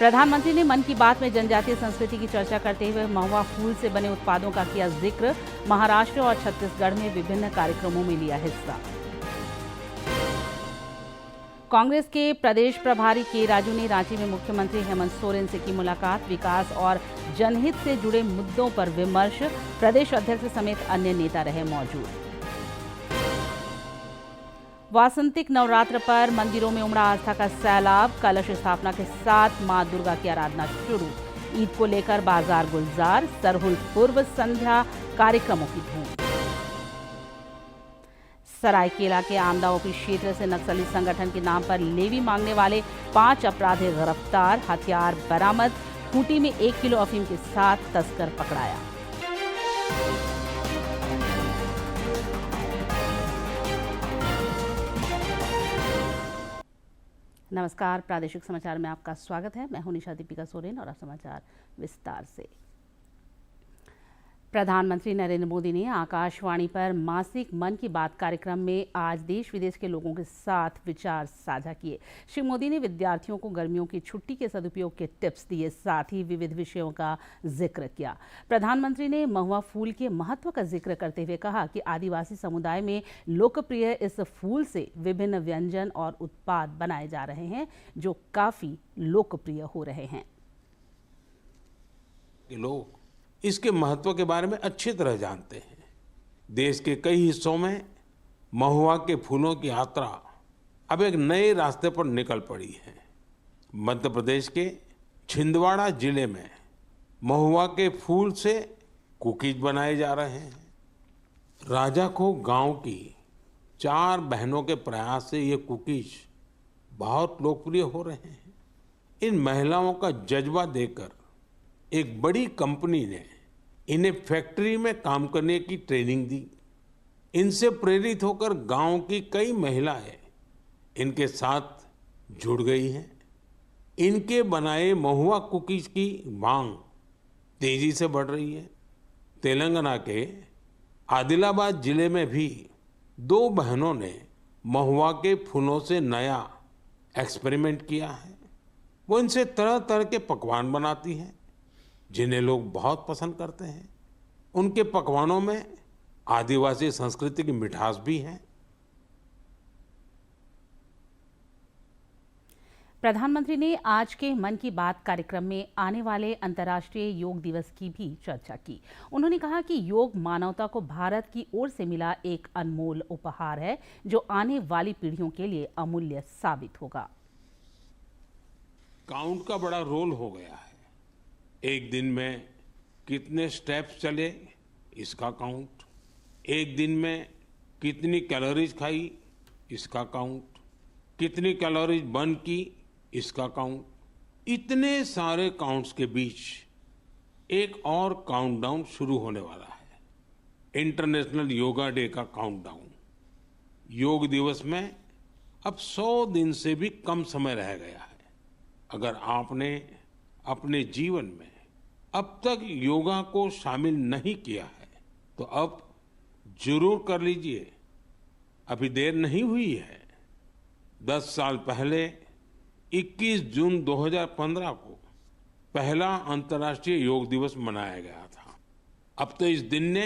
प्रधानमंत्री ने मन की बात में जनजातीय संस्कृति की चर्चा करते हुए महुआ फूल से बने उत्पादों का किया जिक्र। महाराष्ट्र और छत्तीसगढ़ में विभिन्न कार्यक्रमों में लिया हिस्सा। कांग्रेस के प्रदेश प्रभारी के राजू ने रांची में मुख्यमंत्री हेमंत सोरेन से की मुलाकात। विकास और जनहित से जुड़े मुद्दों पर विमर्श। प्रदेश अध्यक्ष समेत अन्य नेता रहे मौजूद। वासंतिक नवरात्र पर मंदिरों में उमड़ा आस्था का सैलाब। कलश स्थापना के साथ मां दुर्गा की आराधना शुरू। ईद को लेकर बाजार गुलजार। सरहुल पूर्व संध्या कार्यक्रमों की धूम। सरायकेला के आमदाओपी क्षेत्र से नक्सली संगठन के नाम पर लेवी मांगने वाले 5 अपराधी गिरफ्तार। हथियार बरामद। खूंटी में 1 किलो अफीम के साथ तस्कर पकड़ाया। नमस्कार, प्रादेशिक समाचार में आपका स्वागत है। मैं हूं निशा दीपिका सोरेन और अब समाचार विस्तार से। प्रधानमंत्री नरेंद्र मोदी ने आकाशवाणी पर मासिक मन की बात कार्यक्रम में आज देश विदेश के लोगों के साथ विचार साझा किए। श्री मोदी ने विद्यार्थियों को गर्मियों की छुट्टी के सदुपयोग के टिप्स दिए, साथ ही विविध विषयों का जिक्र किया। प्रधानमंत्री ने महुआ फूल के महत्व का जिक्र करते हुए कहा कि आदिवासी समुदाय में लोकप्रिय इस फूल से विभिन्न व्यंजन और उत्पाद बनाए जा रहे हैं, जो काफी लोकप्रिय हो रहे हैं। लोग इसके महत्व के बारे में अच्छी तरह जानते हैं। देश के कई हिस्सों में महुआ के फूलों की यात्रा अब एक नए रास्ते पर निकल पड़ी है। मध्य प्रदेश के छिंदवाड़ा जिले में महुआ के फूल से कुकीज बनाए जा रहे हैं। राजाखो गांव की 4 बहनों के प्रयास से ये कुकीज बहुत लोकप्रिय हो रहे हैं। इन महिलाओं का जज्बा देखकर एक बड़ी कंपनी ने इन्हें फैक्ट्री में काम करने की ट्रेनिंग दी। इनसे प्रेरित होकर गांव की कई महिलाएं इनके साथ जुड़ गई हैं। इनके बनाए महुआ कुकीज की मांग तेजी से बढ़ रही है। तेलंगाना के आदिलाबाद जिले में भी 2 बहनों ने महुआ के फूलों से नया एक्सपेरिमेंट किया है। वो इनसे तरह तरह के पकवान बनाती हैं, जिन्हें लोग बहुत पसंद करते हैं। उनके पकवानों में आदिवासी संस्कृति की मिठास भी है। प्रधानमंत्री ने आज के मन की बात कार्यक्रम में आने वाले अंतर्राष्ट्रीय योग दिवस की भी चर्चा की। उन्होंने कहा कि योग मानवता को भारत की ओर से मिला एक अनमोल उपहार है, जो आने वाली पीढ़ियों के लिए अमूल्य साबित होगा। काउंट का बड़ा रोल हो गया है। एक दिन में कितने स्टेप्स चले, इसका काउंट। एक दिन में कितनी कैलोरीज खाई, इसका काउंट। कितनी कैलोरीज बर्न की, इसका काउंट। इतने सारे काउंट्स के बीच एक और काउंटडाउन शुरू होने वाला है, इंटरनेशनल योगा डे का काउंटडाउन। योग दिवस में अब 100 दिन से भी कम समय रह गया है। अगर आपने अपने जीवन में अब तक योगा को शामिल नहीं किया है तो अब जरूर कर लीजिए, अभी देर नहीं हुई है। 10 साल पहले 21 जून 2015 को पहला अंतर्राष्ट्रीय योग दिवस मनाया गया था। अब तो इस दिन ने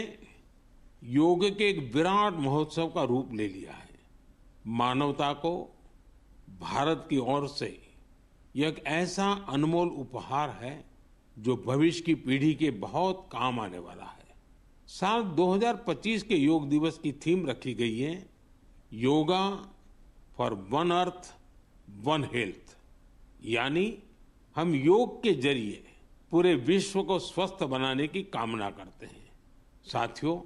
योग के एक विराट महोत्सव का रूप ले लिया है। मानवता को भारत की ओर से यह एक ऐसा अनमोल उपहार है जो भविष्य की पीढ़ी के बहुत काम आने वाला है। साल 2025 के योग दिवस की थीम रखी गई है, yoga for one earth one health. यानी हम योग के जरिए पूरे विश्व को स्वस्थ बनाने की कामना करते हैं। साथियों,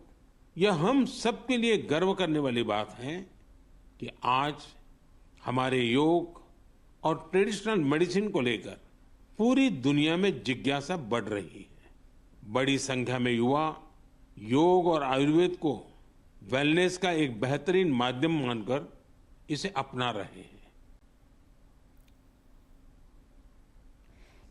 यह हम सबके लिए गर्व करने वाली बात है कि आज हमारे योग और ट्रेडिशनल मेडिसिन को लेकर पूरी दुनिया में जिज्ञासा बढ़ रही है। बड़ी संख्या में युवा योग और आयुर्वेद को वेलनेस का एक बेहतरीन माध्यम मानकर इसे अपना रहे हैं।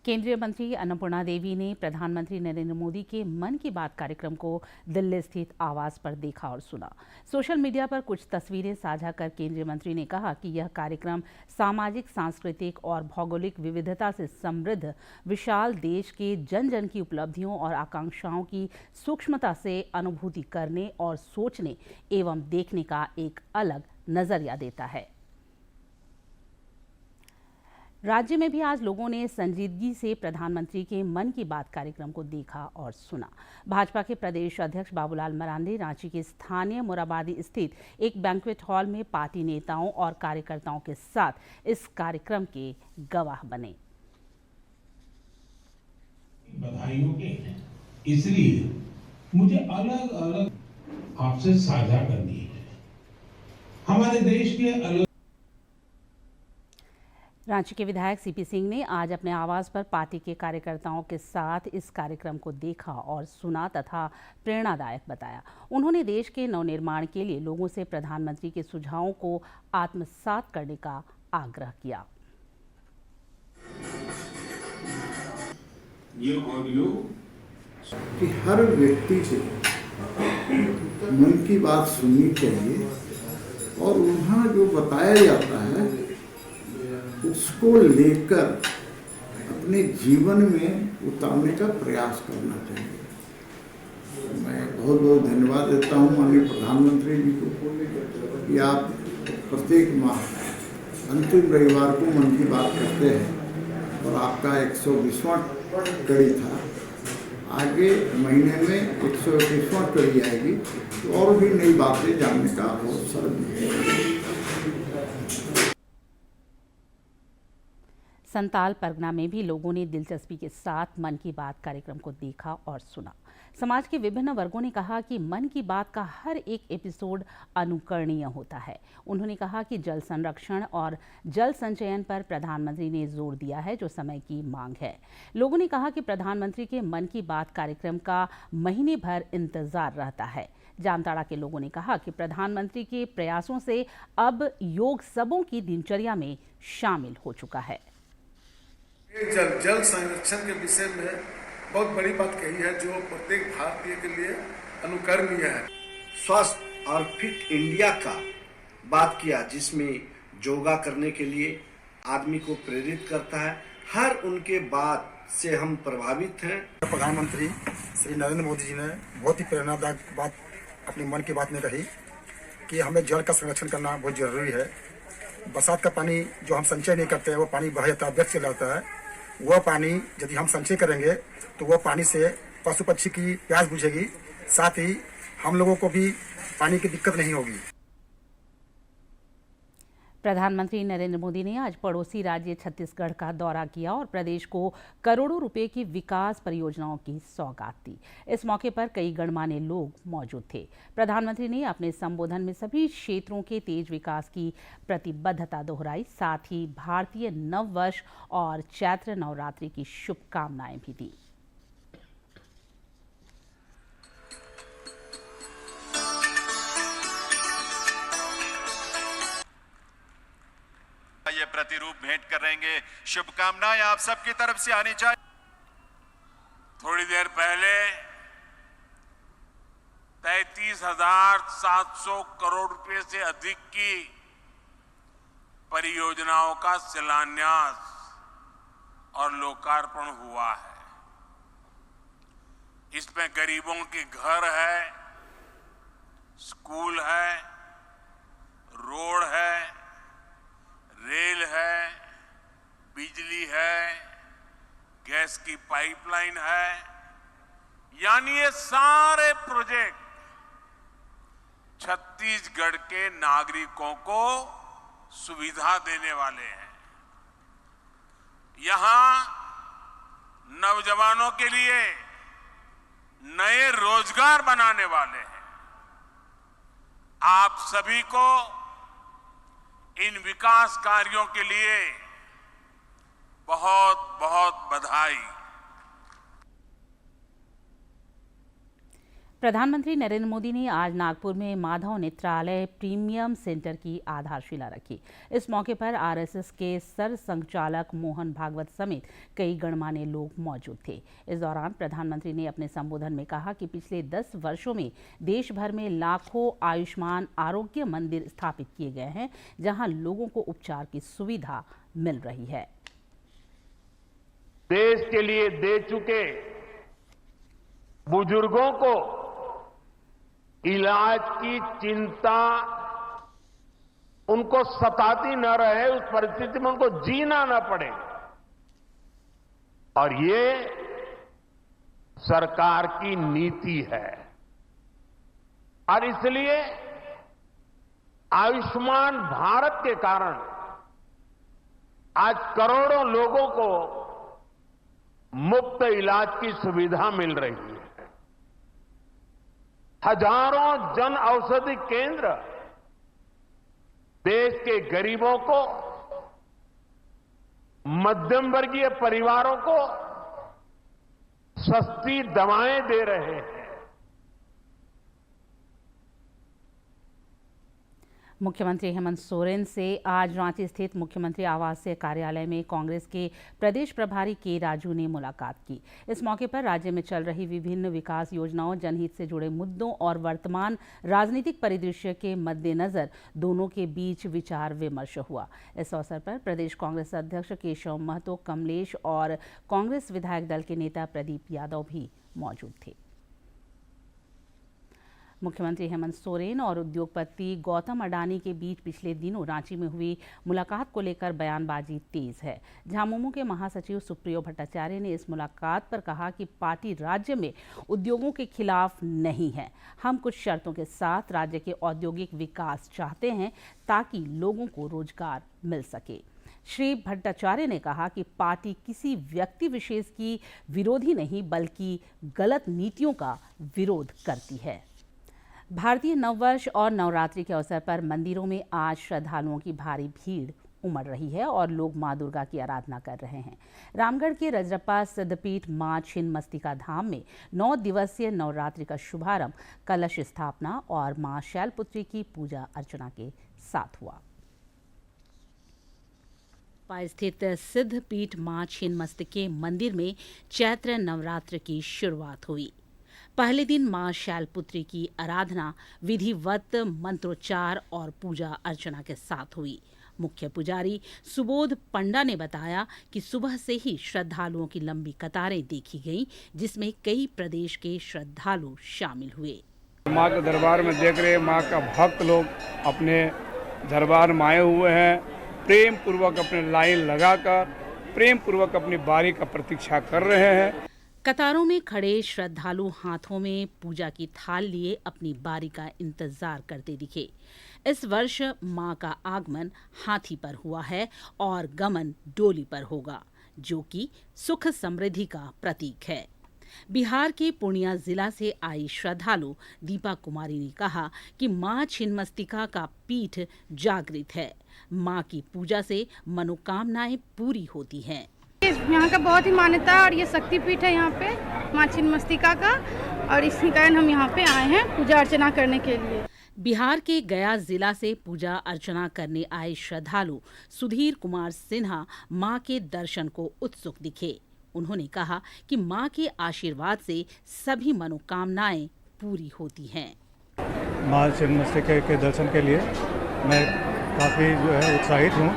केंद्रीय मंत्री अन्नपूर्णा देवी ने प्रधानमंत्री नरेंद्र मोदी के मन की बात कार्यक्रम को दिल्ली स्थित आवास पर देखा और सुना। सोशल मीडिया पर कुछ तस्वीरें साझा कर केंद्रीय मंत्री ने कहा कि यह कार्यक्रम सामाजिक, सांस्कृतिक और भौगोलिक विविधता से समृद्ध विशाल देश के जन जन की उपलब्धियों और आकांक्षाओं की सूक्ष्मता से अनुभूति करने और सोचने एवं देखने का एक अलग नजरिया देता है। राज्य में भी आज लोगों ने संजीदगी से प्रधानमंत्री के मन की बात कार्यक्रम को देखा और सुना। भाजपा के प्रदेश अध्यक्ष बाबूलाल मरांडी रांची के स्थानीय मोराबादी स्थित एक बैंक्वेट हॉल में पार्टी नेताओं और कार्यकर्ताओं के साथ इस कार्यक्रम के गवाह बने। बधाइयों के हैं, इसलिए मुझे अलग अलग आपसे साझा करनी है। हमारे देश के अलग रांची के विधायक सीपी सिंह ने आज अपने आवास पर पार्टी के कार्यकर्ताओं के साथ इस कार्यक्रम को देखा और सुना तथा प्रेरणादायक बताया। उन्होंने देश के नवनिर्माण के लिए लोगों से प्रधानमंत्री के सुझावों को आत्मसात करने का आग्रह किया। ये ऑडियो कि हर व्यक्ति से मन की बात सुननी चाहिए और वहाँ जो बताया जाता है उसको लेकर अपने जीवन में उतारने का प्रयास करना चाहिए। मैं बहुत बहुत धन्यवाद देता हूँ माननीय प्रधानमंत्री जी को कि आप प्रत्येक माह अंतिम रविवार को मन की बात करते हैं और आपका 120वां कड़ी था। आगे महीने में 121वां कड़ी आएगी तो और भी नई बातें जानने का अवसर मिलेगा। संताल परगना में भी लोगों ने दिलचस्पी के साथ मन की बात कार्यक्रम को देखा और सुना। समाज के विभिन्न वर्गों ने कहा कि मन की बात का हर एक एपिसोड अनुकरणीय होता है। उन्होंने कहा कि जल संरक्षण और जल संचयन पर प्रधानमंत्री ने जोर दिया है, जो समय की मांग है। लोगों ने कहा कि प्रधानमंत्री के मन की बात कार्यक्रम का महीने भर इंतजार रहता है। जामताड़ा के लोगों ने कहा कि प्रधानमंत्री के प्रयासों से अब योग सबों की दिनचर्या में शामिल हो चुका है। जल संरक्षण के विषय में बहुत बड़ी बात कही है जो प्रत्येक भारतीय के लिए अनुकरणीय है। स्वस्थ और फिट इंडिया का बात किया जिसमें योगा करने के लिए आदमी को प्रेरित करता है। हर उनके बात से हम प्रभावित हैं। प्रधानमंत्री श्री नरेंद्र मोदी जी ने बहुत ही प्रेरणादायक बात अपनी मन की बात में कही कि हमें जल का संरक्षण करना बहुत जरूरी है। बरसात का पानी जो हम संचय नहीं करते हैं वो पानी बह जाता है, व्यर्थ चला जाता है। वह पानी यदि हम संचय करेंगे तो वह पानी से पशु पक्षी की प्यास बुझेगी, साथ ही हम लोगों को भी पानी की दिक्कत नहीं होगी। प्रधानमंत्री नरेंद्र मोदी ने आज पड़ोसी राज्य छत्तीसगढ़ का दौरा किया और प्रदेश को करोड़ों रुपए की विकास परियोजनाओं की सौगात दी। इस मौके पर कई गणमान्य लोग मौजूद थे। प्रधानमंत्री ने अपने संबोधन में सभी क्षेत्रों के तेज विकास की प्रतिबद्धता दोहराई, साथ ही भारतीय नव वर्ष और चैत्र नवरात्रि की शुभकामनाएं भी दी। ये प्रतिरूप भेंट करेंगे। शुभकामनाएं आप सबकी तरफ से आनी चाहिए। थोड़ी देर पहले 33,700 करोड़ रुपए से अधिक की परियोजनाओं का शिलान्यास और लोकार्पण हुआ है। इसमें गरीबों के घर है, स्कूल है, रोड है, रेल है, बिजली है, गैस की पाइपलाइन है, यानी ये सारे प्रोजेक्ट छत्तीसगढ़ के नागरिकों को सुविधा देने वाले हैं। यहां नौजवानों के लिए नए रोजगार बनाने वाले हैं। आप सभी को इन विकास कार्यों के लिए बहुत बहुत बधाई। प्रधानमंत्री नरेंद्र मोदी ने आज नागपुर में माधव नेत्रालय प्रीमियम सेंटर की आधारशिला रखी। इस मौके पर आरएसएस के सरसंघचालक मोहन भागवत समेत कई गणमान्य लोग मौजूद थे। इस दौरान प्रधानमंत्री ने अपने संबोधन में कहा कि पिछले 10 वर्षों में देश भर में लाखों आयुष्मान आरोग्य मंदिर स्थापित किए गए हैं, जहां लोगों को उपचार की सुविधा मिल रही है। देश के लिए दे चुके बुजुर्गों को इलाज की चिंता उनको सताती न रहे, उस परिस्थिति में उनको जीना न पड़े, और ये सरकार की नीति है। और इसलिए आयुष्मान भारत के कारण आज करोड़ों लोगों को मुफ्त इलाज की सुविधा मिल रही है। हजारों जन औषधि केंद्र देश के गरीबों को, मध्यम वर्गीय परिवारों को सस्ती दवाएं दे रहे हैं। मुख्यमंत्री हेमंत सोरेन से आज रांची स्थित मुख्यमंत्री आवासीय कार्यालय में कांग्रेस के प्रदेश प्रभारी के राजू ने मुलाकात की। इस मौके पर राज्य में चल रही विभिन्न विकास योजनाओं, जनहित से जुड़े मुद्दों और वर्तमान राजनीतिक परिदृश्य के मद्देनजर दोनों के बीच विचार विमर्श हुआ। इस अवसर पर प्रदेश कांग्रेस अध्यक्ष केशव महतो, कमलेश और कांग्रेस विधायक दल के नेता प्रदीप यादव भी मौजूद थे। मुख्यमंत्री हेमंत सोरेन और उद्योगपति गौतम अडानी के बीच पिछले दिनों रांची में हुई मुलाकात को लेकर बयानबाजी तेज है। झामुमो के महासचिव सुप्रियो भट्टाचार्य ने इस मुलाकात पर कहा कि पार्टी राज्य में उद्योगों के खिलाफ नहीं है। हम कुछ शर्तों के साथ राज्य के औद्योगिक विकास चाहते हैं ताकि लोगों को रोजगार मिल सके। श्री भट्टाचार्य ने कहा कि पार्टी किसी व्यक्ति विशेष की विरोधी नहीं, बल्कि गलत नीतियों का विरोध करती है। भारतीय नववर्ष और नवरात्रि के अवसर पर मंदिरों में आज श्रद्धालुओं की भारी भीड़ उमड़ रही है और लोग मां दुर्गा की आराधना कर रहे हैं। रामगढ़ के रजरप्पा सिद्धपीठ मां छिन्नमस्तिका धाम में 9 दिवसीय नवरात्रि का शुभारंभ कलश स्थापना और मां शैलपुत्री की पूजा अर्चना के साथ हुआ। स्थित सिद्धपीठ मां छिन्नमस्तिके मंदिर में चैत्र नवरात्र की शुरुआत हुई। पहले दिन मां शैलपुत्री की आराधना विधिवत मंत्रोच्चार और पूजा अर्चना के साथ हुई। मुख्य पुजारी सुबोध पंडा ने बताया कि सुबह से ही श्रद्धालुओं की लंबी कतारें देखी गईं, जिसमें कई प्रदेश के श्रद्धालु शामिल हुए। मां के दरबार में देख रहे मां का भक्त लोग अपने दरबार में आए हुए हैं। प्रेम पूर्वक अपने लाइन लगाकर प्रेम पूर्वक अपनी बारी का प्रतीक्षा कर रहे हैं। कतारों में खड़े श्रद्धालु हाथों में पूजा की थाल लिए अपनी बारी का इंतजार करते दिखे। इस वर्ष मां का आगमन हाथी पर हुआ है और गमन डोली पर होगा, जो कि सुख समृद्धि का प्रतीक है। बिहार के पूर्णिया जिला से आई श्रद्धालु दीपा कुमारी ने कहा कि मां छिन्नमस्तिका का पीठ जागृत है। मां की पूजा से मनोकामनाएं पूरी होती हैं। यहाँ का बहुत ही मान्यता और ये शक्तिपीठ है यहाँ पे मां छिन्नमस्तिका का, और इसी कारण हम यहाँ पे आए हैं पूजा अर्चना करने के लिए। बिहार के गया जिला से पूजा अर्चना करने आए श्रद्धालु सुधीर कुमार सिन्हा मां के दर्शन को उत्सुक दिखे। उन्होंने कहा कि मां के आशीर्वाद से सभी मनोकामनाएं पूरी होती हैं। मां छिन्नमस्तिका के दर्शन के लिए मैं काफ़ी उत्साहित हूँ।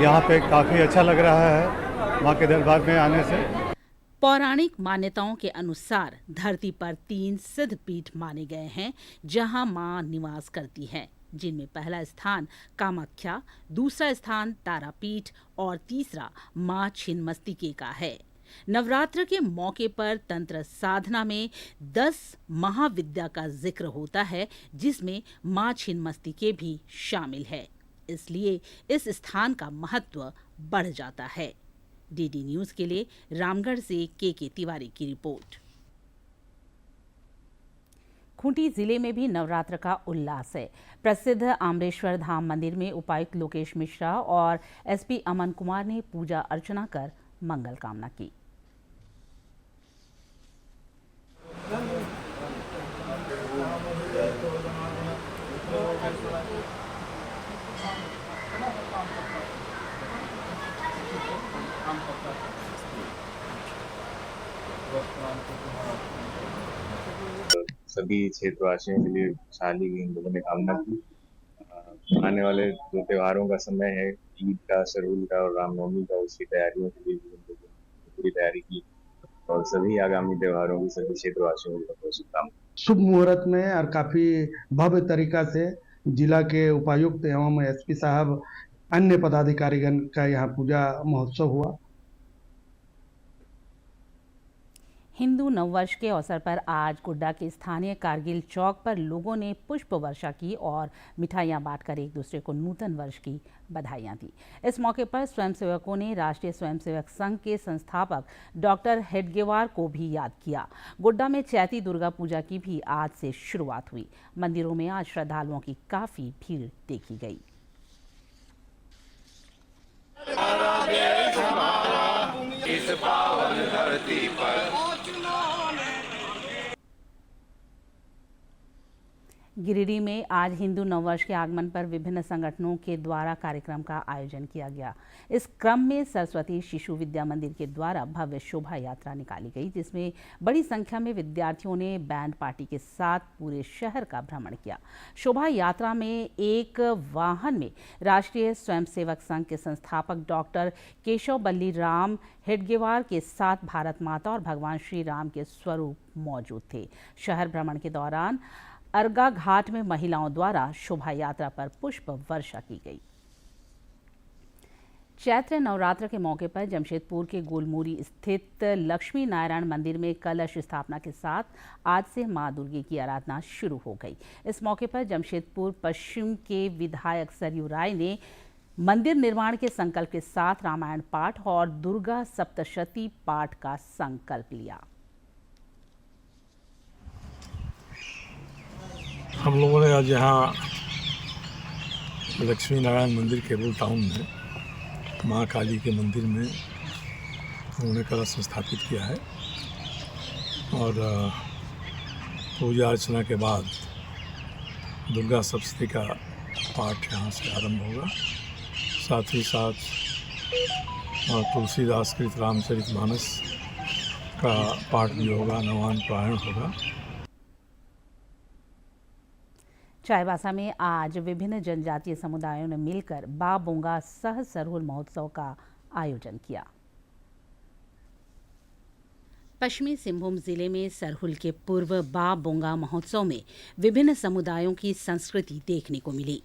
यहाँ पे काफ़ी अच्छा लग रहा है मां के दरबार में आने से। पौराणिक मान्यताओं के अनुसार धरती पर 3 सिद्धपीठ माने गए हैं जहां मां निवास करती है, जिनमें पहला स्थान कामाख्या, दूसरा स्थान तारापीठ और तीसरा मां छिन्नमस्तिके का है। नवरात्र के मौके पर तंत्र साधना में 10 महाविद्या का जिक्र होता है, जिसमें मां छिन्नमस्तिके भी शामिल है। इसलिए इस स्थान का महत्व बढ़ जाता है। डीडी न्यूज के लिए रामगढ़ से के तिवारी की रिपोर्ट। खूंटी जिले में भी नवरात्र का उल्लास है। प्रसिद्ध आम्रेश्वर धाम मंदिर में उपायुक्त लोकेश मिश्रा और एसपी अमन कुमार ने पूजा अर्चना कर मंगल कामना की। सभी क्षेत्रवासियों के लिए खुशहाली की इन लोगों ने कामना की। आने वाले जो त्योहारों का समय है, ईद का, सरहुल का और रामनवमी का, उसकी तैयारियों के लिए भी इन लोगों ने पूरी तैयारी की और सभी आगामी त्योहारों की सभी क्षेत्रवासियों को बहुत शुभकामनाएं। शुभ मुहूर्त में और काफी भव्य तरीका से जिला के उपायुक्त एवं एसपी साहब अन्य पदाधिकारीगण का यहाँ पूजा महोत्सव हुआ। हिंदू नववर्ष के अवसर पर आज गोड्डा के स्थानीय कारगिल चौक पर लोगों ने पुष्प वर्षा की और मिठाइयां बांटकर एक दूसरे को नूतन वर्ष की बधाइयां दी। इस मौके पर स्वयंसेवकों ने राष्ट्रीय स्वयंसेवक संघ के संस्थापक डॉक्टर हेडगेवार को भी याद किया। गोड्डा में चैती दुर्गा पूजा की भी आज से शुरुआत हुई। मंदिरों में आज श्रद्धालुओं की काफी भीड़ देखी गई। इस पावन धरती पर गिरिडीह में आज हिंदू नववर्ष के आगमन पर विभिन्न संगठनों के द्वारा कार्यक्रम का आयोजन किया गया। इस क्रम में सरस्वती शिशु विद्या मंदिर के द्वारा भव्य शोभा यात्रा निकाली गई, जिसमें बड़ी संख्या में विद्यार्थियों ने बैंड पार्टी के साथ पूरे शहर का भ्रमण किया। शोभा यात्रा में एक वाहन में राष्ट्रीय स्वयंसेवक संघ के संस्थापक डॉक्टर केशव बल्लीराम हेडगेवार के साथ भारत माता और भगवान श्री राम के स्वरूप मौजूद थे। शहर भ्रमण के दौरान अर्गा घाट में महिलाओं द्वारा शोभा यात्रा पर पुष्प वर्षा की गई। चैत्र नवरात्र के मौके पर जमशेदपुर के गोलमुरी स्थित लक्ष्मी नारायण मंदिर में कलश स्थापना के साथ आज से मां दुर्गे की आराधना शुरू हो गई। इस मौके पर जमशेदपुर पश्चिम के विधायक सरयू राय ने मंदिर निर्माण के संकल्प के साथ रामायण पाठ और दुर्गा सप्तशती पाठ का संकल्प लिया। हम लोगों ने आज यहाँ लक्ष्मी नारायण मंदिर केबल टाउन में माँ काली के मंदिर में उन्होंने कलश स्थापित किया है और पूजा अर्चना के बाद दुर्गा सप्तशती का पाठ यहाँ से आरंभ होगा। साथ ही साथ तुलसीदास कृत रामचरितमानस का पाठ भी होगा, नवान पारायण होगा। चाईबासा में आज विभिन्न जनजातीय समुदायों ने मिलकर बा बोंगा सह सरहुल महोत्सव का आयोजन किया। पश्चिमी सिंहभूम जिले में सरहुल के पूर्व बा बोंगा महोत्सव में विभिन्न समुदायों की संस्कृति देखने को मिली।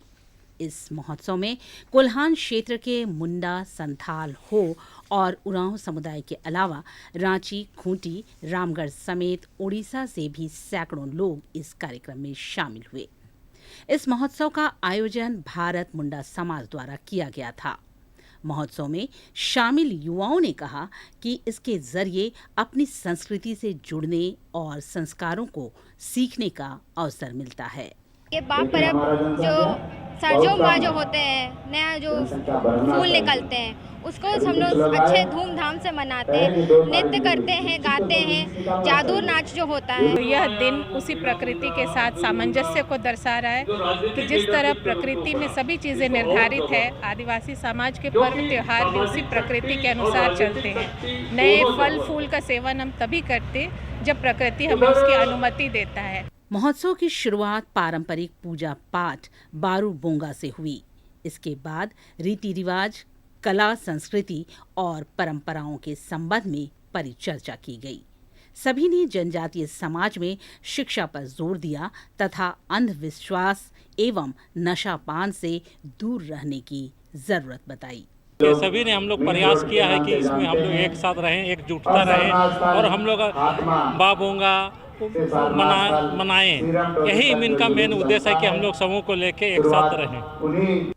इस महोत्सव में कोल्हान क्षेत्र के मुंडा, संथाल, हो और उरांव समुदाय के अलावा रांची, खूंटी, रामगढ़ समेत उड़ीसा से भी सैकड़ों लोग इस कार्यक्रम में शामिल हुए। इस महोत्सव का आयोजन भारत मुंडा समाज द्वारा किया गया था। महोत्सव में शामिल युवाओं ने कहा कि इसके जरिए अपनी संस्कृति से जुड़ने और संस्कारों को सीखने का अवसर मिलता है। ये बाप परब जो सरजो माँ जो होते हैं, नया जो फूल निकलते हैं, उसको हम लोग अच्छे धूमधाम से मनाते हैं, नृत्य करते हैं, गाते हैं, जादू नाच जो होता है। यह दिन उसी प्रकृति के साथ सामंजस्य को दर्शा रहा है कि जिस तरह प्रकृति में सभी चीज़ें निर्धारित है, आदिवासी समाज के पर्व त्योहार भी उसी प्रकृति के अनुसार चलते हैं। नए फल फूल का सेवन हम तभी करते जब प्रकृति हमें उसकी अनुमति देता है। महोत्सव की शुरुआत पारंपरिक पूजा पाठ बारू बोंगा से हुई। इसके बाद रीति रिवाज, कला, संस्कृति और परंपराओं के संबंध में परिचर्चा की गई। सभी ने जनजातीय समाज में शिक्षा पर जोर दिया तथा अंधविश्वास एवं नशापान से दूर रहने की जरूरत बताई। ये सभी ने हम लोग प्रयास किया है कि इसमें हम लोग एक साथ रहें, एकजुटता रहें और हम लोग बा बोंगा मनाएं। यही इनका मेन उद्देश्य है कि हम लोग समूह को लेके एक साथ रहें।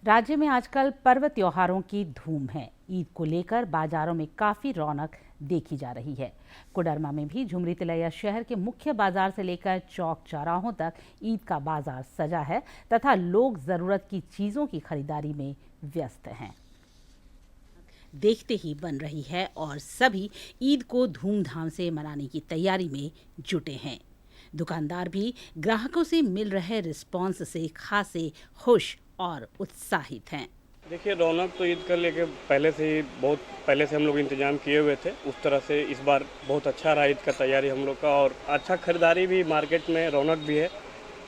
राज्य में आजकल पर्व त्योहारों की धूम है। ईद को लेकर बाजारों में काफी रौनक देखी जा रही है। कोडरमा में भी झुमरी तिलैया शहर के मुख्य बाजार से लेकर चौक चौराहों तक ईद का बाजार सजा है तथा लोग जरूरत की चीजों की खरीदारी में व्यस्त हैं। देखते ही बन रही है और सभी ईद को धूमधाम से मनाने की तैयारी में जुटे हैं। दुकानदार भी ग्राहकों से मिल रहे रिस्पॉन्स से खासे खुश और उत्साहित हैं। देखिए, रौनक तो ईद कर लेके पहले से ही बहुत पहले से हम लोग इंतजाम किए हुए थे। उस तरह से इस बार बहुत अच्छा रहा ईद का तैयारी हम लोग का, और अच्छा खरीदारी भी, मार्केट में रौनक भी है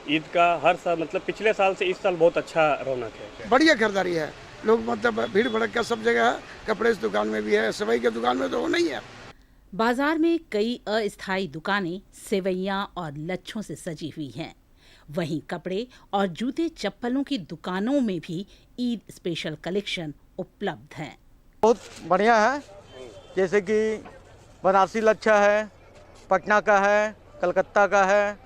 ईद का। हर साल मतलब पिछले साल से इस साल बहुत अच्छा रौनक है। बढ़िया खरीदारी है, लोग मतलब भीड़ भड़का सब जगह है। कपड़े की दुकान में भी है, सेवई की दुकान में तो नहीं है। बाजार में कई अस्थायी दुकानें सेवैयां और लच्छों से सजी हुई हैं। वहीं कपड़े और जूते चप्पलों की दुकानों में भी ईद स्पेशल कलेक्शन उपलब्ध हैं। बहुत बढ़िया है, जैसे कि बनारसी लच्छा है, पटना का है, कलकत्ता का है,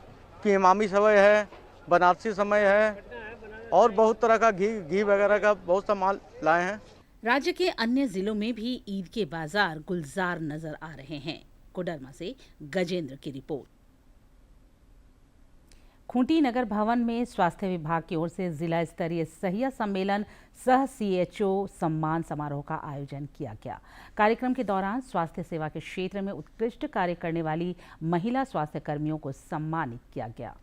कि इमामी सेवई है, बनारसी सेवई है, और बहुत तरह का घी वगैरह का बहुत सा माल लाए हैं। राज्य के अन्य जिलों में भी ईद के बाजार गुलजार नजर आ रहे हैं। कोडरमा से गजेंद्र की रिपोर्ट। खूंटी नगर भवन में स्वास्थ्य विभाग की ओर से जिला स्तरीय सहिया सम्मेलन सह CHO सम्मान समारोह का आयोजन किया गया। कार्यक्रम के दौरान स्वास्थ्य सेवा के क्षेत्र में उत्कृष्ट कार्य करने वाली महिला स्वास्थ्य कर्मियों को सम्मानित किया गया।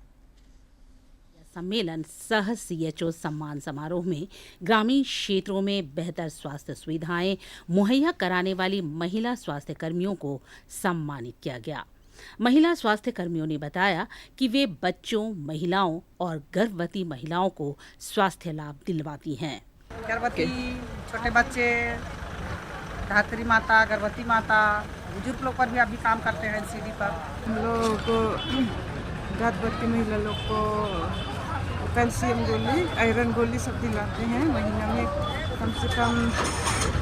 सम्मेलन सह CHO सम्मान समारोह में ग्रामीण क्षेत्रों में बेहतर स्वास्थ्य सुविधाएं मुहैया कराने वाली महिला स्वास्थ्य कर्मियों को सम्मानित किया गया। महिला स्वास्थ्य कर्मियों ने बताया कि वे बच्चों, महिलाओं और गर्भवती महिलाओं को स्वास्थ्य लाभ दिलवाती हैं। गर्भवती, छोटे बच्चे, धात्री माता, गर्भवती माता, बुजुर्ग लोग पर भी अभी काम करते हैं LCD पर। हम लोग को गर्भवती महिला लोग को कैल्शियम गोली, आयरन गोली सब दिलाते हैं। महीना में कम से कम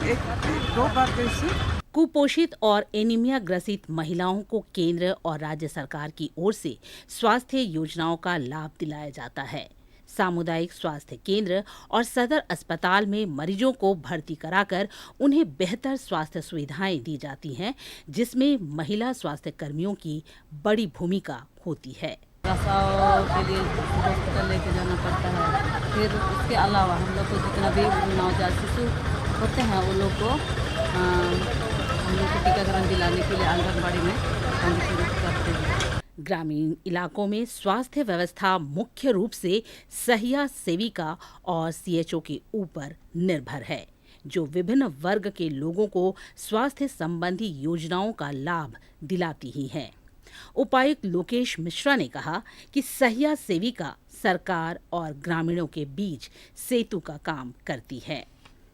1-2 बार कैसे। कुपोषित और एनीमिया ग्रसित महिलाओं को केंद्र और राज्य सरकार की ओर से स्वास्थ्य योजनाओं का लाभ दिलाया जाता है। सामुदायिक स्वास्थ्य केंद्र और सदर अस्पताल में मरीजों को भर्ती कराकर उन्हें बेहतर स्वास्थ्य सुविधाएं दी जाती हैं, जिसमें महिला स्वास्थ्य कर्मियों की बड़ी भूमिका होती है। प्रसव के लिए हॉस्पिटल लेके जाना पड़ता है। फिर उसके अलावा हम लोग को जितना भी नवजात शिशु होते हैं वो लोग को हम लोग को टीकाकरण दिलाने के लिए आंगनबाड़ी में पंजीकृत करते हैं। ग्रामीण इलाकों में स्वास्थ्य व्यवस्था मुख्य रूप से सहिया सेविका और CHO के ऊपर निर्भर है, जो विभिन्न वर्ग के लोगों को स्वास्थ्य संबंधी योजनाओं का लाभ दिलाती ही हैं। उपायुक्त लोकेश मिश्रा ने कहा कि सहिया सेविका सरकार और ग्रामीणों के बीच सेतु का काम करती है।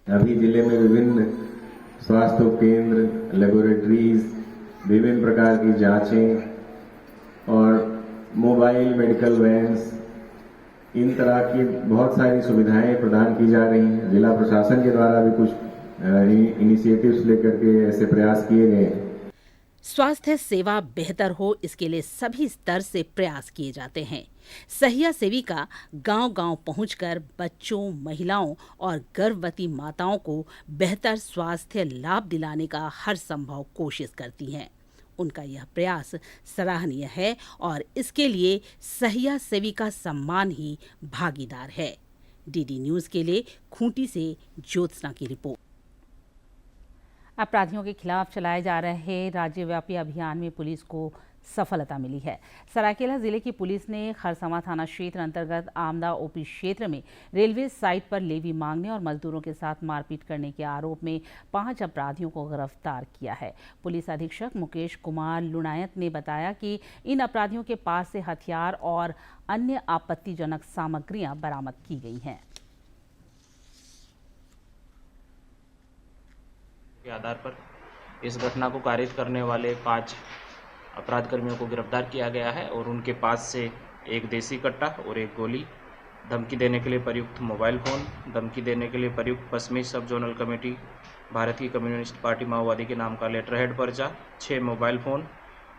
अभी जिले में विभिन्न स्वास्थ्य केंद्र, लेबोरेटरीज, विभिन्न प्रकार की जांचें और मोबाइल मेडिकल वैन्स, इन तरह की बहुत सारी सुविधाएं प्रदान की जा रही हैं। जिला प्रशासन के द्वारा भी कुछ इनिशिएटिव्स लेकर के ऐसे प्रयास किए गए हैं। स्वास्थ्य सेवा बेहतर हो, इसके लिए सभी स्तर से प्रयास किए जाते हैं। सहिया सेविका गांव-गांव पहुंचकर बच्चों, महिलाओं और गर्भवती माताओं को बेहतर स्वास्थ्य लाभ दिलाने का हर संभव कोशिश करती हैं। उनका यह प्रयास सराहनीय है और इसके लिए सहिया सेविका सम्मान ही भागीदार है। DD न्यूज़ के लिए खूंटी से ज्योत्सना की रिपोर्ट। अपराधियों के खिलाफ चलाए जा रहे राज्यव्यापी अभियान में पुलिस को सफलता मिली है। सरायकेला जिले की पुलिस ने खरसमा थाना क्षेत्र अंतर्गत आमदा OP क्षेत्र में रेलवे साइट पर लेवी मांगने और मजदूरों के साथ मारपीट करने के आरोप में 5 अपराधियों को गिरफ्तार किया है। पुलिस अधीक्षक मुकेश कुमार लुणायत ने बताया कि इन अपराधियों के पास से हथियार और अन्य आपत्तिजनक सामग्रियां बरामद की गई हैं। के आधार पर इस घटना को कारित करने वाले 5 अपराध कर्मियों को गिरफ्तार किया गया है और उनके पास से एक देसी कट्टा और एक गोली, धमकी देने के लिए प्रयुक्त मोबाइल फ़ोन, धमकी देने के लिए प्रयुक्त पश्चिमी सब जोनल कमेटी भारतीय कम्युनिस्ट पार्टी माओवादी के नाम का लेटर हेड पर्चा, 6 मोबाइल फ़ोन,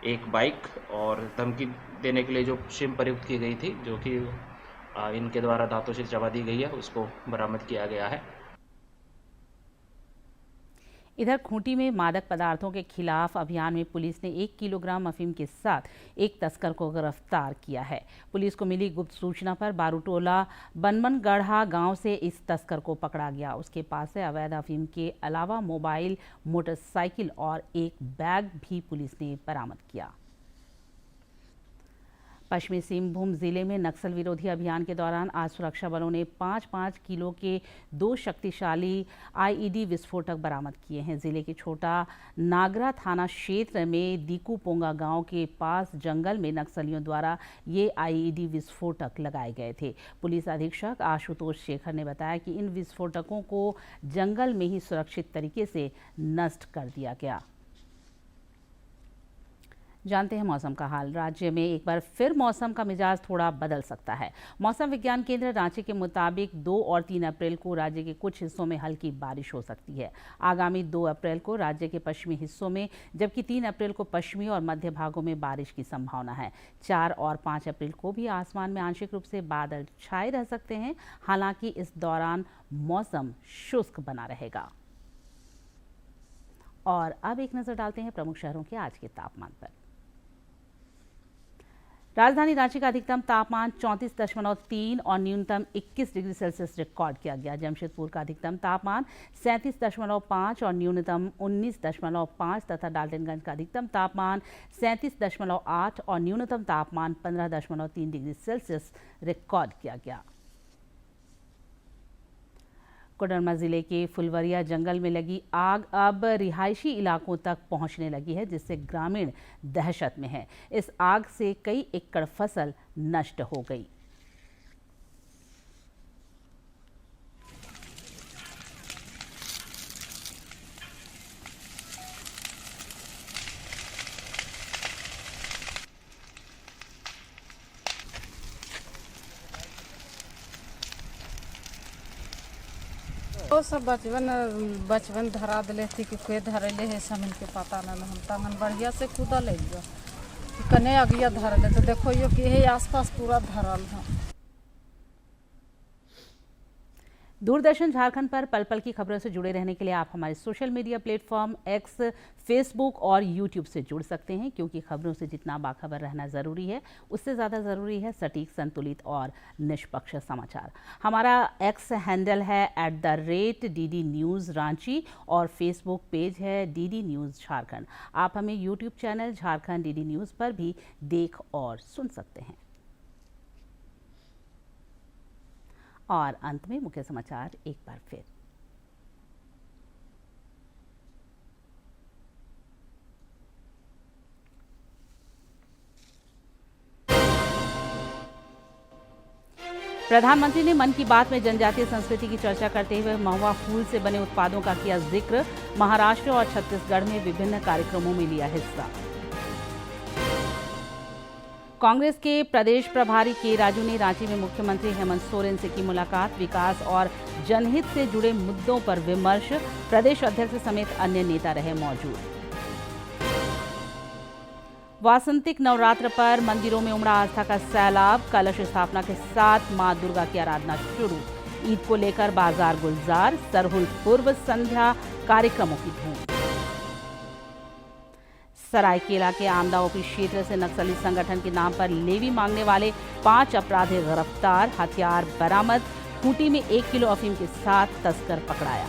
एक बाइक और धमकी देने के लिए जो सिम प्रयुक्त की गई थी, जो कि इनके द्वारा दांतों से चबा दी गई है, उसको बरामद किया गया है। इधर खूंटी में मादक पदार्थों के खिलाफ अभियान में पुलिस ने 1 किलोग्राम अफीम के साथ एक तस्कर को गिरफ्तार किया है। पुलिस को मिली गुप्त सूचना पर बारूटोला बनमनगढ़ा गांव से इस तस्कर को पकड़ा गया। उसके पास से अवैध अफीम के अलावा मोबाइल, मोटरसाइकिल और एक बैग भी पुलिस ने बरामद किया। पश्चिमी सिंहभूम जिले में नक्सल विरोधी अभियान के दौरान आज सुरक्षा बलों ने 5-5 किलो के 2 शक्तिशाली आईईडी विस्फोटक बरामद किए हैं। जिले के छोटा नागरा थाना क्षेत्र में दीकूपोंगा गांव के पास जंगल में नक्सलियों द्वारा ये आईईडी विस्फोटक लगाए गए थे। पुलिस अधीक्षक आशुतोष शेखर ने बताया कि इन विस्फोटकों को जंगल में ही सुरक्षित तरीके से नष्ट कर दिया गया। जानते हैं मौसम का हाल। राज्य में एक बार फिर मौसम का मिजाज थोड़ा बदल सकता है। मौसम विज्ञान केंद्र रांची के मुताबिक 2 और 3 अप्रैल को राज्य के कुछ हिस्सों में हल्की बारिश हो सकती है। आगामी 2 अप्रैल को राज्य के पश्चिमी हिस्सों में, जबकि 3 अप्रैल को पश्चिमी और मध्य भागों में बारिश की संभावना है। 4 और 5 अप्रैल को भी आसमान में आंशिक रूप से बादल छाए रह सकते हैं। हालांकि इस दौरान मौसम शुष्क बना रहेगा। और अब एक नजर डालते हैं प्रमुख शहरों के आज के तापमान पर। राजधानी रांची का अधिकतम तापमान 34.3 और न्यूनतम 21 डिग्री सेल्सियस रिकॉर्ड किया गया। जमशेदपुर का अधिकतम तापमान 37.5 और न्यूनतम 19.5 तथा डाल्टनगंज का अधिकतम तापमान 37.8 और न्यूनतम तापमान 15.3 डिग्री सेल्सियस रिकॉर्ड किया गया। कोडरमा जिले के फुलवरिया जंगल में लगी आग अब रिहायशी इलाकों तक पहुंचने लगी है, जिससे ग्रामीण दहशत में हैं। इस आग से कई एकड़ फसल नष्ट हो गई। वो सब बचपन धरा दिले थी कि कोई धरले है समन के पता न हम तमन बढ़िया से कूदा ले लिया कने अगिया धरले तो देखो यो कि है आसपास पूरा धरल है। दूरदर्शन झारखंड पर पल पल की खबरों से जुड़े रहने के लिए आप हमारे social media platform x, Facebook और यूट्यूब से जुड़ सकते हैं, क्योंकि खबरों से जितना बाखबर रहना ज़रूरी है, उससे ज़्यादा ज़रूरी है सटीक, संतुलित और निष्पक्ष समाचार। हमारा एक्स हैंडल है @DD न्यूज़ रांची और फेसबुक पेज है DD न्यूज़ झारखंड। आप हमें YouTube channel Jharkhand DD news पर भी देख और सुन सकते हैं। और अंत में मुख्य समाचार एक बार फिर। प्रधानमंत्री ने मन की बात में जनजातीय संस्कृति की चर्चा करते हुए महुआ फूल से बने उत्पादों का किया जिक्र। महाराष्ट्र और छत्तीसगढ़ में विभिन्न कार्यक्रमों में लिया हिस्सा। कांग्रेस के प्रदेश प्रभारी के राजू ने रांची में मुख्यमंत्री हेमंत सोरेन से की मुलाकात। विकास और जनहित से जुड़े मुद्दों पर विमर्श। प्रदेश अध्यक्ष समेत अन्य नेता रहे मौजूद। वासंतिक नवरात्र पर मंदिरों में उमड़ा आस्था का सैलाब। कलश स्थापना के साथ मां दुर्गा की आराधना शुरू। ईद को लेकर बाजार गुलजार। सरहुल पूर्व संध्या कार्यक्रमों की धूम। सरायकेला के आमदाओपी क्षेत्र से नक्सली संगठन के नाम पर लेवी मांगने वाले 5 अपराधी गिरफ्तार। हथियार बरामद। खूंटी में 1 किलो अफीम के साथ तस्कर पकड़ाया।